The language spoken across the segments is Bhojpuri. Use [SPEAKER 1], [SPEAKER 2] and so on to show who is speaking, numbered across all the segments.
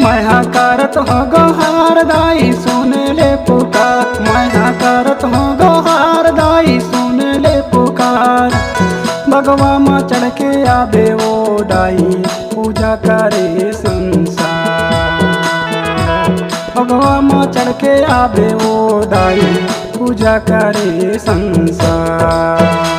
[SPEAKER 1] मैं करत हो गोहार दाई सुन ले पुकार, मैं करत हो गोहार दाई सुन ले पुकार। भगवा माँ चढ़ के आबे वो दाई पूजा करे संसार। भगवा माँ चढ़ के आबे वो दाई पूजा करे संसार।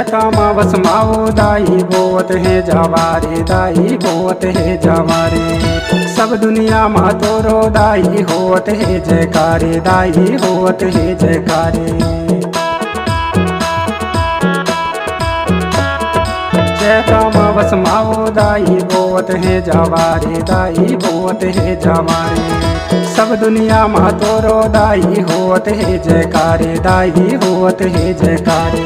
[SPEAKER 1] कामा बस माओ दाई बोत है जवारे, दाई बोत है जवारे। सब दुनिया मा तोरो दाई होत है जयकारे, दाई होत है जयकारे। जय कामा बस माओ दाई बोत है जवारे, दाई बोत है जवारे। सब दुनिया मा तोरो दाई होत है जयकारे, दाई होत है जयकारे।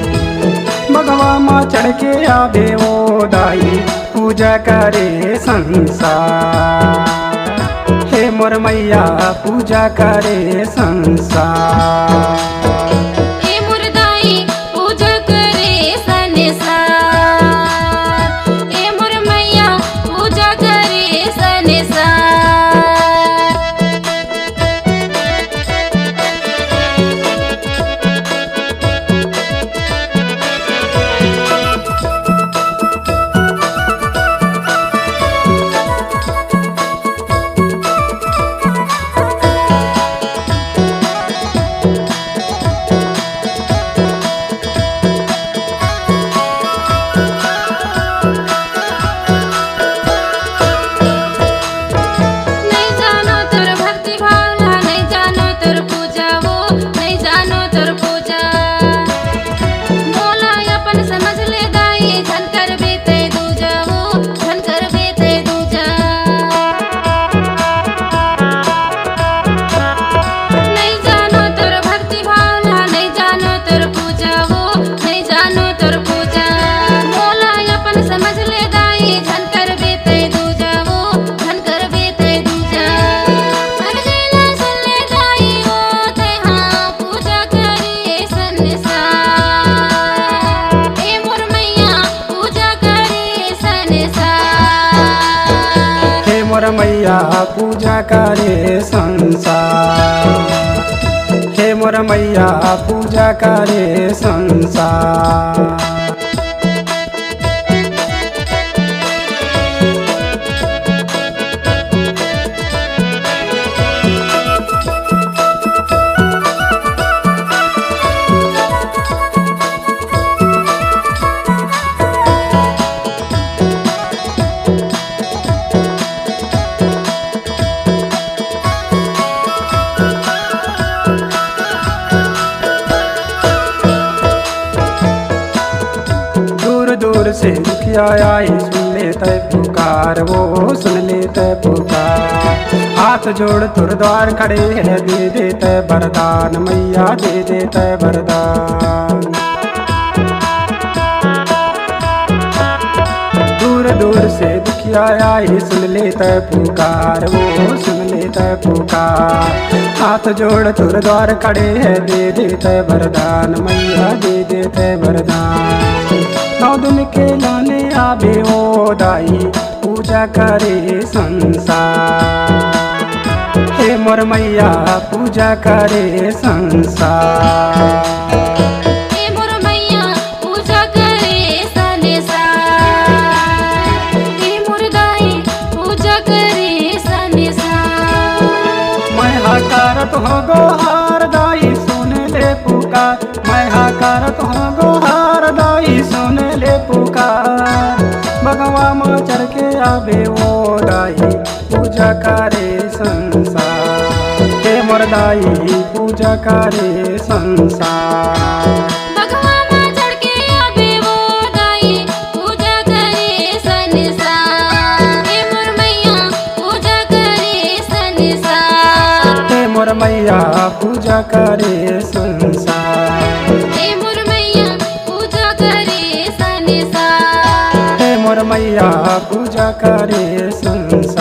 [SPEAKER 1] भगवा माँ चढ़ के आबे वो दाई पूजा करे संसार। हे मोर मैया पूजा करे संसार। मोर मैया पूजा करे संसार। हे मोर मैया पूजा करे संसार। दूर से दुखिया आई सुन लेते पुकार, वो सुन लेते पुकार। हाथ जोड़ तुर द्वार खड़े है दे देते वरदान, मैया दे देते वरदान। दूर दूर से दुखिया आई सुन लेते पुकार, वो सुन लेते पुकार। हाथ जोड़ तुर द्वार खड़े है दे देते वरदान, मैया दे देते वरदान। 9 दिन के लाने आबे ओ दाई पूजा करे संसार। हे मोर मैया पूजा करे संसार। करत हो गोहार दाई करत हो गोहार दाई सुन ले पुकार। बगवा में चढ़ के आवे वो दाई पूजा करे संसार। हे मोर दाई पूजा करे संसार।
[SPEAKER 2] बगवा में चढ़ के आवे वो दाई पूजा करे संसार। हे मोर मैया पूजा करे संसार।
[SPEAKER 1] हे मोर मैया पूजा करे संसार।
[SPEAKER 2] हे मोर मैया पूजा करे संसार।
[SPEAKER 1] हे मोर मैया पूजा करे संसार।